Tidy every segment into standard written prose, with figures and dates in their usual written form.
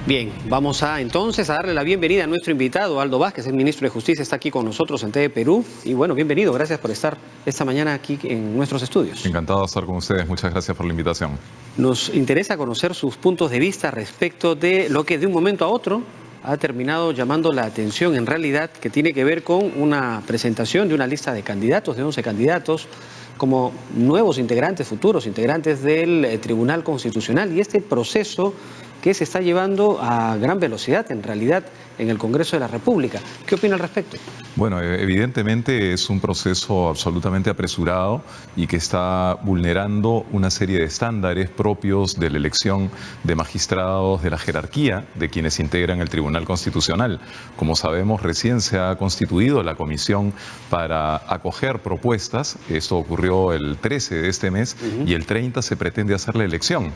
Bien, vamos entonces a darle la bienvenida a nuestro invitado, Aldo Vázquez, el ministro de Justicia, está aquí con nosotros en TV Perú. Y bueno, bienvenido, gracias por estar esta mañana aquí en nuestros estudios. Encantado de estar con ustedes, muchas gracias por la invitación. Nos interesa conocer sus puntos de vista respecto de lo que de un momento a otro ha terminado llamando la atención, en realidad, que tiene que ver con una presentación de una lista de candidatos, de 11 candidatos, como nuevos integrantes, futuros integrantes del Tribunal Constitucional, y este proceso que se está llevando a gran velocidad, en realidad, en el Congreso de la República. ¿Qué opina al respecto? Bueno, evidentemente es un proceso absolutamente apresurado y que está vulnerando una serie de estándares propios de la elección de magistrados, de la jerarquía de quienes integran el Tribunal Constitucional. Como sabemos, recién se ha constituido la comisión para acoger propuestas. Esto ocurrió el 13 de este mes y el 30 se pretende hacer la elección.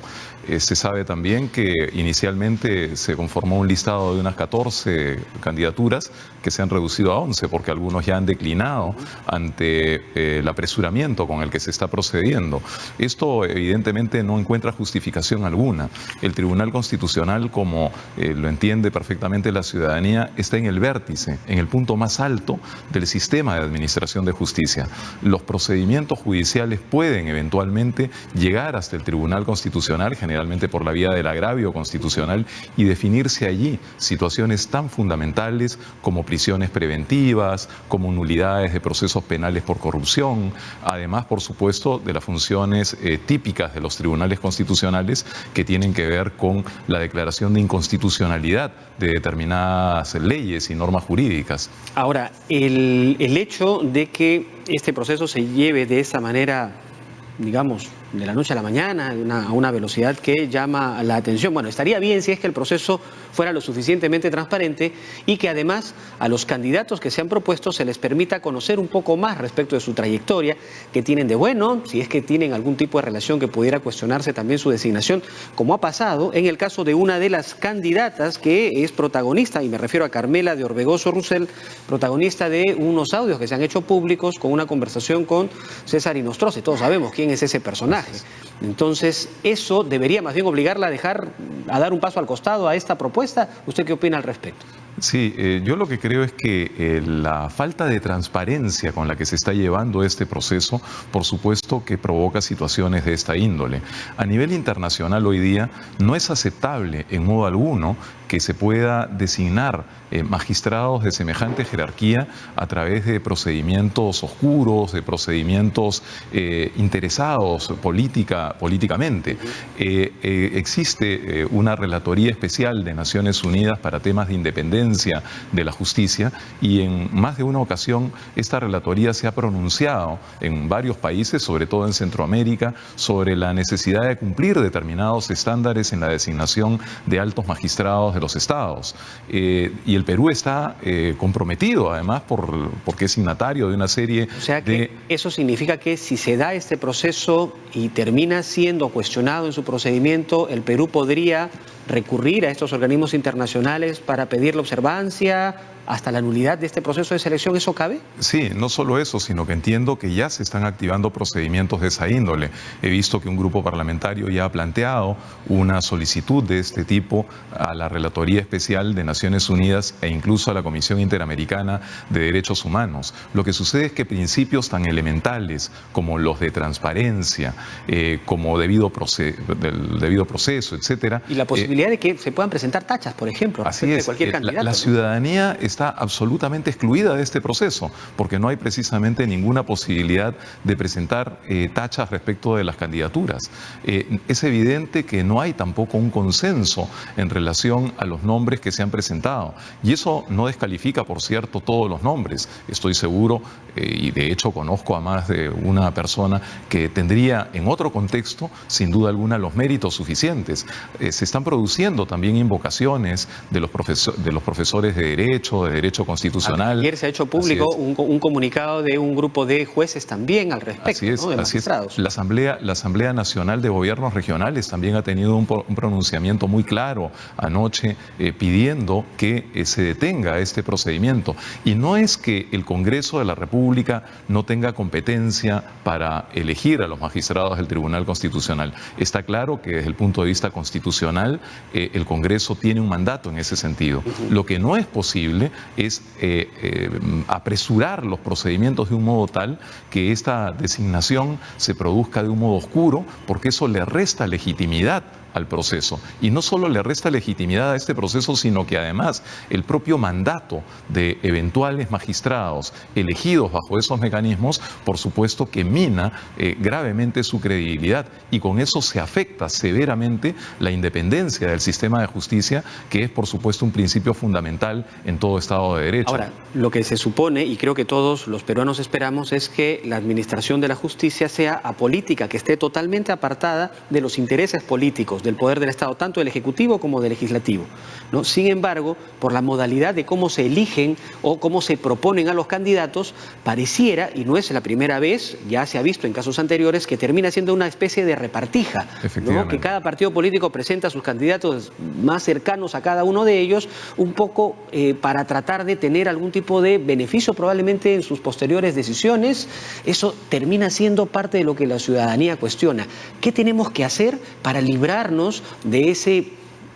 Se sabe también que inicialmente se conformó un listado de unas 14 candidaturas que se han reducido a 11 porque algunos ya han declinado ante el apresuramiento con el que se está procediendo. Esto evidentemente no encuentra justificación alguna. El Tribunal Constitucional, como lo entiende perfectamente la ciudadanía, está en el vértice, en el punto más alto del sistema de administración de justicia. Los procedimientos judiciales pueden eventualmente llegar hasta el Tribunal Constitucional, generalmente por la vía del agravio constitucional, y definirse allí situaciones tan fundamentales como prisiones preventivas, como nulidades de procesos penales por corrupción, además, por supuesto, de las funciones típicas de los tribunales constitucionales que tienen que ver con la declaración de inconstitucionalidad de determinadas leyes y normas jurídicas. Ahora, el hecho de que este proceso se lleve de esa manera, digamos, de la noche a la mañana, a una velocidad que llama la atención. Bueno, estaría bien si es que el proceso fuera lo suficientemente transparente y que además a los candidatos que se han propuesto se les permita conocer un poco más respecto de su trayectoria, qué tienen de bueno, si es que tienen algún tipo de relación que pudiera cuestionarse también su designación, como ha pasado en el caso de una de las candidatas que es protagonista, y me refiero a Carmela de Orbegoso Russell, protagonista de unos audios que se han hecho públicos con una conversación con César Inostroza. Todos sabemos quién es ese personaje. Entonces, eso debería más bien obligarla a dar un paso al costado a esta propuesta. ¿Usted qué opina al respecto? Sí, yo lo que creo es que la falta de transparencia con la que se está llevando este proceso, por supuesto que provoca situaciones de esta índole. A nivel internacional hoy día no es aceptable en modo alguno que se pueda designar magistrados de semejante jerarquía a través de procedimientos oscuros, de procedimientos interesados políticamente. Existe una relatoría especial de Naciones Unidas para temas de independencia de la justicia, y en más de una ocasión esta relatoría se ha pronunciado en varios países, sobre todo en Centroamérica, sobre la necesidad de cumplir determinados estándares en la designación de altos magistrados de los estados. Y el Perú está comprometido, además, porque es signatario de una serie O sea que eso significa que si se da este proceso y termina siendo cuestionado en su procedimiento, el Perú podría recurrir a estos organismos internacionales para pedir la observancia hasta la nulidad de este proceso de selección. ¿Eso cabe? Sí, no solo eso, sino que entiendo que ya se están activando procedimientos de esa índole. He visto que un grupo parlamentario ya ha planteado una solicitud de este tipo a la Relatoría Especial de Naciones Unidas e incluso a la Comisión Interamericana de Derechos Humanos. Lo que sucede es que principios tan elementales como los de transparencia, como debido proceso, etcétera. Y la posibilidad de que se puedan presentar tachas, por ejemplo, así de es, cualquier candidato. La ciudadanía está absolutamente excluida de este proceso, porque no hay precisamente ninguna posibilidad de presentar tachas respecto de las candidaturas. Es evidente que no hay tampoco un consenso en relación a los nombres que se han presentado, y eso no descalifica, por cierto, todos los nombres. Estoy seguro, y de hecho conozco a más de una persona que tendría en otro contexto, sin duda alguna, los méritos suficientes. Se están produciendo también invocaciones de los profesores de Derecho, de Derecho Constitucional. Ayer se ha hecho público un comunicado de un grupo de jueces también al respecto, así es, ¿no? De así magistrados. es. La Asamblea Nacional de Gobiernos Regionales también ha tenido un pronunciamiento muy claro anoche pidiendo que se detenga este procedimiento. Y no es que el Congreso de la República no tenga competencia para elegir a los magistrados del Tribunal Constitucional. Está claro que desde el punto de vista constitucional el Congreso tiene un mandato en ese sentido. Lo que no es posible es apresurar los procedimientos de un modo tal que esta designación se produzca de un modo oscuro, porque eso le resta legitimidad al proceso. Y no solo le resta legitimidad a este proceso, sino que además el propio mandato de eventuales magistrados elegidos bajo esos mecanismos, por supuesto que mina gravemente su credibilidad, y con eso se afecta severamente la independencia del sistema de justicia, que es por supuesto un principio fundamental en todo Estado de Derecho. Ahora, lo que se supone, y creo que todos los peruanos esperamos, es que la administración de la justicia sea apolítica, que esté totalmente apartada de los intereses políticos del poder del Estado, tanto del Ejecutivo como del Legislativo, ¿no? Sin embargo, por la modalidad de cómo se eligen o cómo se proponen a los candidatos, pareciera, y no es la primera vez, ya se ha visto en casos anteriores, que termina siendo una especie de repartija, ¿no? Que cada partido político presenta a sus candidatos más cercanos a cada uno de ellos, un poco para tratar de tener algún tipo de beneficio probablemente en sus posteriores decisiones. Eso termina siendo parte de lo que la ciudadanía cuestiona. ¿Qué tenemos que hacer para librarnos de ese,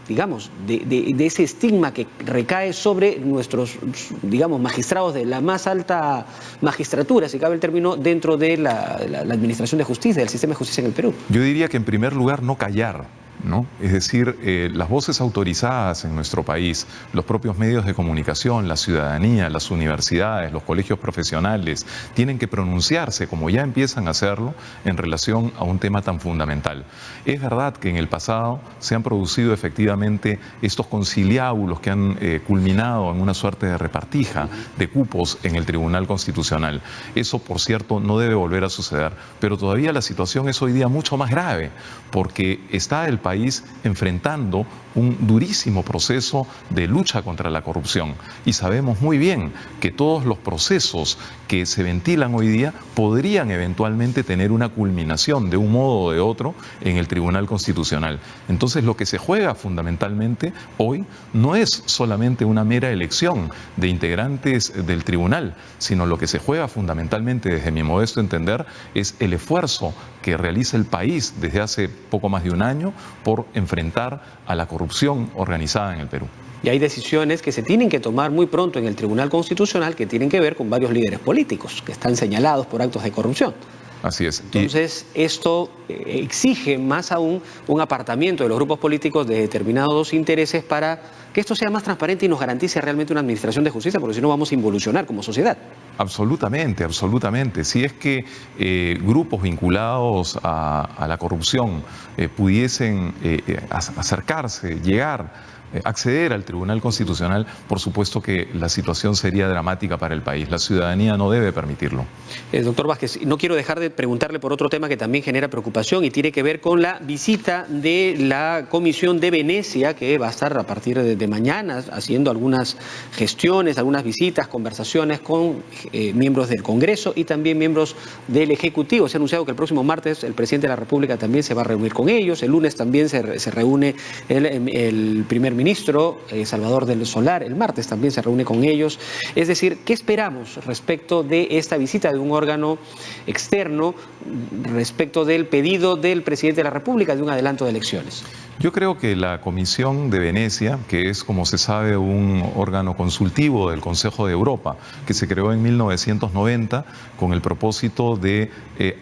digamos, de ese estigma que recae sobre nuestros, digamos, magistrados de la más alta magistratura, si cabe el término, dentro de la administración de justicia, del sistema de justicia en el Perú? Yo diría que en primer lugar no callar, ¿no? Es decir, las voces autorizadas en nuestro país, los propios medios de comunicación, la ciudadanía, las universidades, los colegios profesionales, tienen que pronunciarse, como ya empiezan a hacerlo, en relación a un tema tan fundamental. Es verdad que en el pasado se han producido efectivamente estos conciliábulos que han culminado en una suerte de repartija de cupos en el Tribunal Constitucional. Eso, por cierto, no debe volver a suceder, pero todavía la situación es hoy día mucho más grave, porque está el país enfrentando un durísimo proceso de lucha contra la corrupción, y sabemos muy bien que todos los procesos que se ventilan hoy día podrían eventualmente tener una culminación de un modo o de otro en el Tribunal Constitucional. Entonces, lo que se juega fundamentalmente hoy no es solamente una mera elección de integrantes del tribunal, sino lo que se juega fundamentalmente, desde mi modesto entender, es el esfuerzo que realiza el país desde hace poco más de un año por enfrentar a la corrupción organizada en el Perú. Y hay decisiones que se tienen que tomar muy pronto en el Tribunal Constitucional que tienen que ver con varios líderes políticos que están señalados por actos de corrupción. Así es. Entonces, esto exige más aún un apartamiento de los grupos políticos de determinados intereses para que esto sea más transparente y nos garantice realmente una administración de justicia, porque si no vamos a involucionar como sociedad. Absolutamente, absolutamente. Si es que grupos vinculados a la corrupción pudiesen acercarse, llegar, acceder al Tribunal Constitucional, por supuesto que la situación sería dramática para el país. La ciudadanía no debe permitirlo. Doctor Vázquez, no quiero dejar de preguntarle por otro tema que también genera preocupación y tiene que ver con la visita de la Comisión de Venecia, que va a estar a partir de mañana haciendo algunas gestiones, algunas visitas, conversaciones con miembros del Congreso y también miembros del Ejecutivo. Se ha anunciado que el próximo martes el presidente de la República también se va a reunir con ellos. El lunes también se reúne el primer ministro Salvador del Solar. El martes también se reúne con ellos. Es decir, ¿qué esperamos respecto de esta visita de un órgano externo respecto del pedido del presidente de la República de un adelanto de elecciones? Yo creo que la Comisión de Venecia, que es, como se sabe, un órgano consultivo del Consejo de Europa, que se creó en 1990 con el propósito de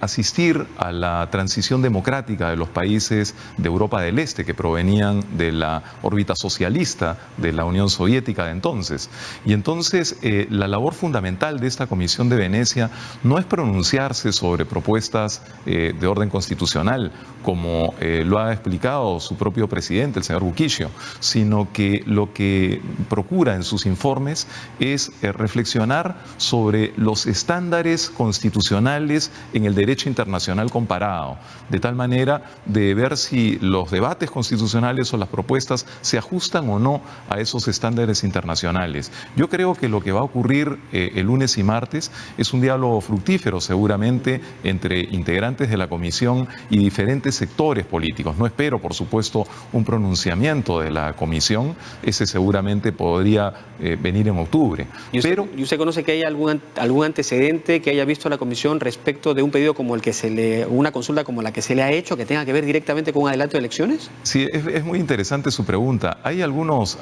asistir a la transición democrática de los países de Europa del Este, que provenían de la órbita socialista de la Unión Soviética de entonces. Y entonces la labor fundamental de esta Comisión de Venecia no es pronunciarse sobre propuestas de orden constitucional, como lo ha explicado su propio presidente, el señor Buquicio, sino que lo que procura en sus informes es reflexionar sobre los estándares constitucionales en el derecho internacional comparado, de tal manera de ver si los debates constitucionales o las propuestas se ajustan o no a esos estándares internacionales. Yo creo que lo que va a ocurrir el lunes y martes es un diálogo fructífero seguramente entre integrantes de la comisión y diferentes sectores políticos. No espero, por supuesto, un pronunciamiento de la comisión, ese seguramente podría venir en octubre. ¿Y usted conoce que hay algún antecedente que haya visto la comisión respecto de un pedido como el que una consulta como la que se le ha hecho, que tenga que ver directamente con un adelanto de elecciones? Sí, es muy interesante su pregunta. Hay algunos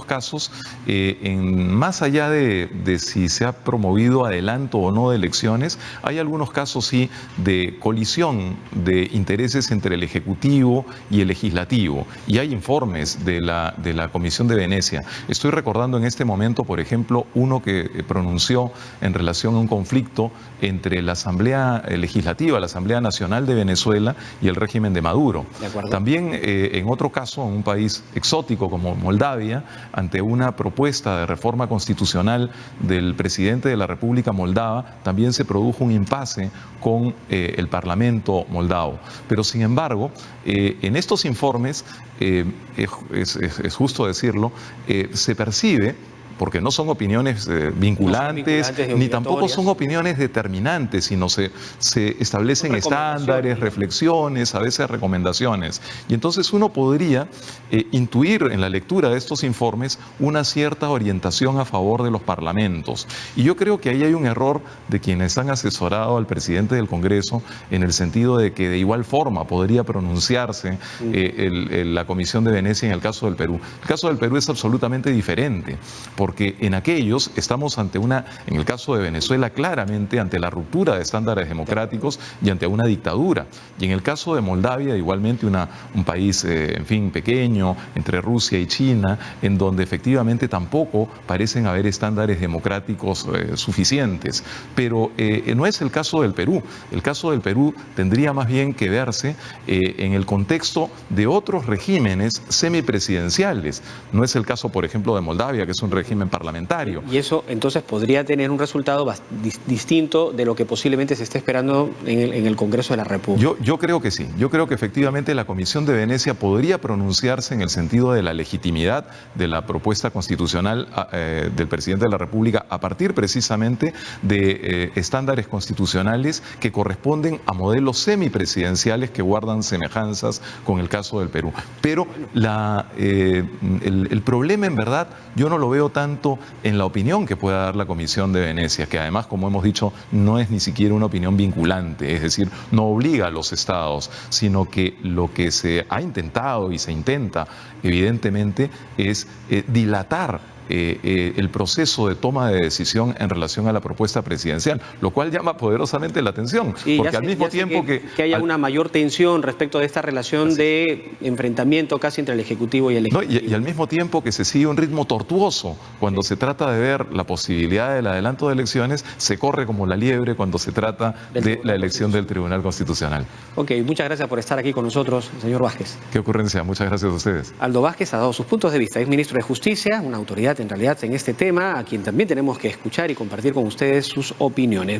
casos, más allá de si se ha promovido adelanto o no de elecciones, hay algunos casos sí de colisión de intereses entre el Ejecutivo y el Legislativo. Y hay informes de la Comisión de Venecia. Estoy recordando en este momento, por ejemplo, uno que pronunció en relación a un conflicto entre la Asamblea Legislativa, la Asamblea Nacional de Venezuela y el régimen de Maduro. También en otro caso, en un país exótico como Moldavia, ante una propuesta de reforma constitucional del presidente de la República Moldava, también se produjo un impasse con el Parlamento moldavo. Pero sin embargo, en estos informes, es justo decirlo, se percibe, porque no son opiniones vinculantes, ni tampoco son opiniones determinantes, sino se establecen estándares, reflexiones, a veces recomendaciones. Y entonces uno podría intuir en la lectura de estos informes una cierta orientación a favor de los parlamentos. Y yo creo que ahí hay un error de quienes han asesorado al presidente del Congreso, en el sentido de que de igual forma podría pronunciarse la Comisión de Venecia en el caso del Perú. El caso del Perú es absolutamente diferente, porque en aquellos estamos en el caso de Venezuela, claramente ante la ruptura de estándares democráticos y ante una dictadura. Y en el caso de Moldavia, igualmente un país, en fin, pequeño, entre Rusia y China, en donde efectivamente tampoco parecen haber estándares democráticos suficientes. Pero no es el caso del Perú. El caso del Perú tendría más bien que verse en el contexto de otros regímenes semipresidenciales. No es el caso, por ejemplo, de Moldavia, que es un régimen parlamentario. Y eso entonces podría tener un resultado distinto de lo que posiblemente se esté esperando en el Congreso de la República. Yo creo que sí. Yo creo que efectivamente la Comisión de Venecia podría pronunciarse en el sentido de la legitimidad de la propuesta constitucional del presidente de la República, a partir precisamente de estándares constitucionales que corresponden a modelos semipresidenciales que guardan semejanzas con el caso del Perú. Pero el problema, en verdad, yo no lo veo tanto en la opinión que pueda dar la Comisión de Venecia, que además, como hemos dicho, no es ni siquiera una opinión vinculante, es decir, no obliga a los estados, sino que lo que se ha intentado y se intenta, evidentemente, es dilatar el proceso de toma de decisión en relación a la propuesta presidencial, lo cual llama poderosamente la atención, sí, porque al mismo tiempo que haya una mayor tensión respecto de esta relación de enfrentamiento casi entre el Ejecutivo y el Legislativo. Y al mismo tiempo que se sigue un ritmo tortuoso cuando se trata de ver la posibilidad del adelanto de elecciones, se corre como la liebre cuando se trata de la elección del Tribunal Constitucional. Ok, muchas gracias por estar aquí con nosotros, señor Vázquez. Qué ocurrencia, muchas gracias a ustedes. Aldo Vázquez ha dado sus puntos de vista, es ministro de Justicia, una autoridad en realidad en este tema, a quien también tenemos que escuchar y compartir con ustedes sus opiniones.